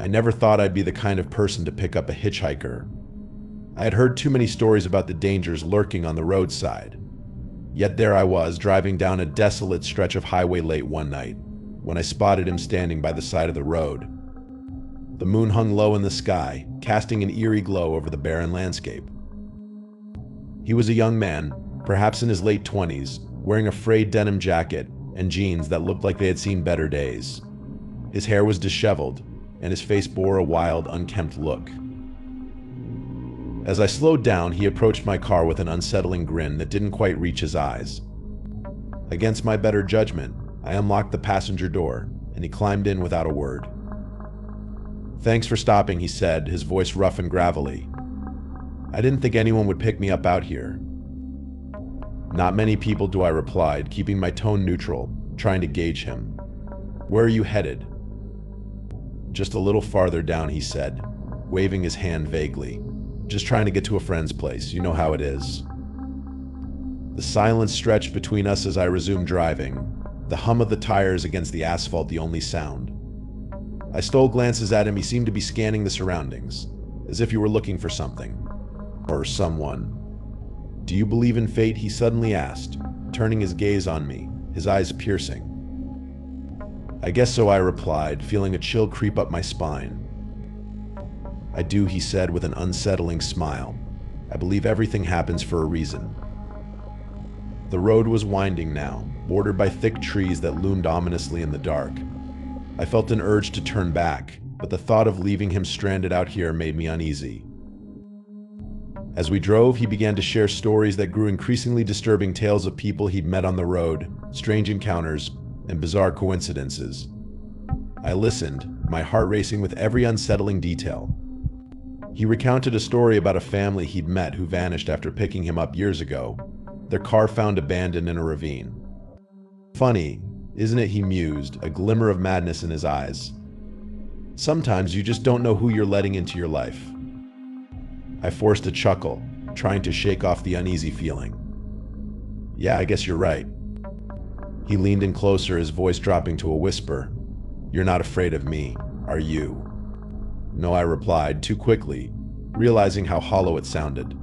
I never thought I'd be the kind of person to pick up a hitchhiker. I had heard too many stories about the dangers lurking on the roadside. Yet there I was, driving down a desolate stretch of highway late one night, when I spotted him standing by the side of the road. The moon hung low in the sky, casting an eerie glow over the barren landscape. He was a young man, perhaps in his late 20s, wearing a frayed denim jacket and jeans that looked like they had seen better days. His hair was disheveled, and his face bore a wild, unkempt look. As I slowed down, he approached my car with an unsettling grin that didn't quite reach his eyes. Against my better judgment, I unlocked the passenger door, and he climbed in without a word. "Thanks for stopping," he said, his voice rough and gravelly. "I didn't think anyone would pick me up out here." "Not many people do," I replied, keeping my tone neutral, trying to gauge him. "Where are you headed?" "Just a little farther down," he said, waving his hand vaguely. "Just trying to get to a friend's place, you know how it is." The silence stretched between us as I resumed driving, the hum of the tires against the asphalt the only sound. I stole glances at him. He seemed to be scanning the surroundings, as if he were looking for something. Or someone. "Do you believe in fate?" he suddenly asked, turning his gaze on me, his eyes piercing. "I guess so," I replied, feeling a chill creep up my spine. "I do," he said with an unsettling smile. "I believe everything happens for a reason." The road was winding now, bordered by thick trees that loomed ominously in the dark. I felt an urge to turn back, but the thought of leaving him stranded out here made me uneasy. As we drove, he began to share stories that grew increasingly disturbing, tales of people he'd met on the road, strange encounters, and bizarre coincidences. I listened, my heart racing with every unsettling detail. He recounted a story about a family he'd met who vanished after picking him up years ago, their car found abandoned in a ravine. "Funny, isn't it?" he mused, a glimmer of madness in his eyes. "Sometimes you just don't know who you're letting into your life." I forced a chuckle, trying to shake off the uneasy feeling. "Yeah, I guess you're right." He leaned in closer, his voice dropping to a whisper. "You're not afraid of me, are you?" "No," I replied, too quickly, realizing how hollow it sounded.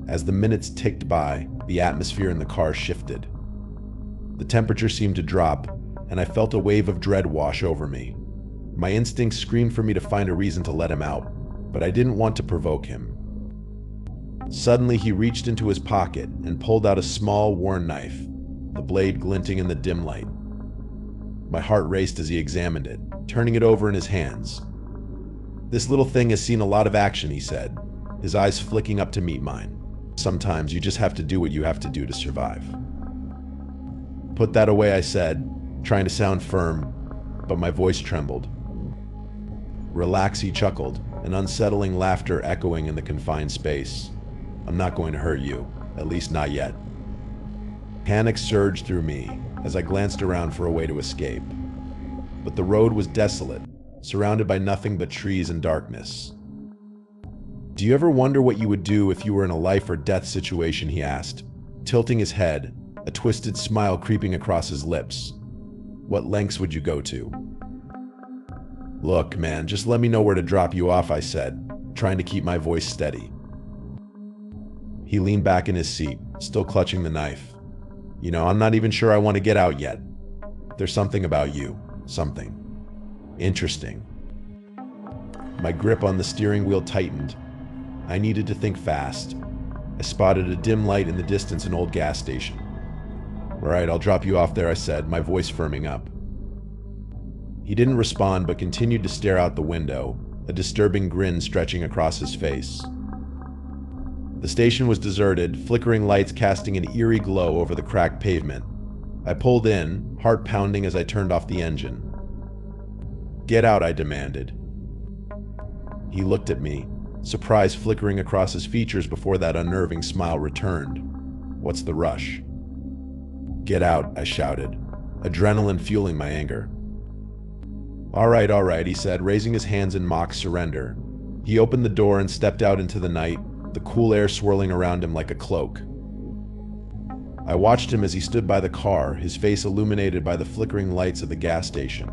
As the minutes ticked by, the atmosphere in the car shifted. The temperature seemed to drop, and I felt a wave of dread wash over me. My instincts screamed for me to find a reason to let him out, but I didn't want to provoke him. Suddenly, he reached into his pocket and pulled out a small, worn knife, the blade glinting in the dim light. My heart raced as he examined it, turning it over in his hands. "This little thing has seen a lot of action," he said, his eyes flicking up to meet mine. "Sometimes you just have to do what you have to do to survive." "Put that away," I said, trying to sound firm, but my voice trembled. "Relax," he chuckled, an unsettling laughter echoing in the confined space. "I'm not going to hurt you, at least not yet." Panic surged through me as I glanced around for a way to escape. But the road was desolate, surrounded by nothing but trees and darkness. "Do you ever wonder what you would do if you were in a life or death situation?" he asked, tilting his head, a twisted smile creeping across his lips. "What lengths would you go to?" "Look, man, just let me know where to drop you off," I said, trying to keep my voice steady. He leaned back in his seat, still clutching the knife. "You know, I'm not even sure I want to get out yet. There's something about you. Something interesting." My grip on the steering wheel tightened. I needed to think fast. I spotted a dim light in the distance, an old gas station. "All right, I'll drop you off there," I said, my voice firming up. He didn't respond, but continued to stare out the window, a disturbing grin stretching across his face. The station was deserted, flickering lights casting an eerie glow over the cracked pavement. I pulled in, heart pounding as I turned off the engine. "Get out," I demanded. He looked at me, surprise flickering across his features before that unnerving smile returned. "What's the rush?" "Get out," I shouted, adrenaline fueling my anger. All right, he said, raising his hands in mock surrender. He opened the door and stepped out into the night, the cool air swirling around him like a cloak. I watched him as he stood by the car, his face illuminated by the flickering lights of the gas station.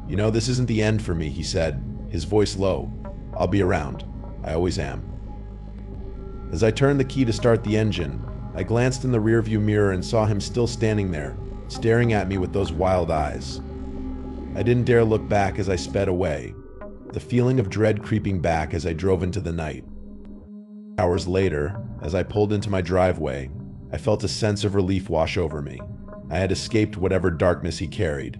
"You know, this isn't the end for me," he said, his voice low. "I'll be around. I always am." As I turned the key to start the engine, I glanced in the rearview mirror and saw him still standing there, staring at me with those wild eyes. I didn't dare look back as I sped away, the feeling of dread creeping back as I drove into the night. Hours later, as I pulled into my driveway, I felt a sense of relief wash over me. I had escaped whatever darkness he carried.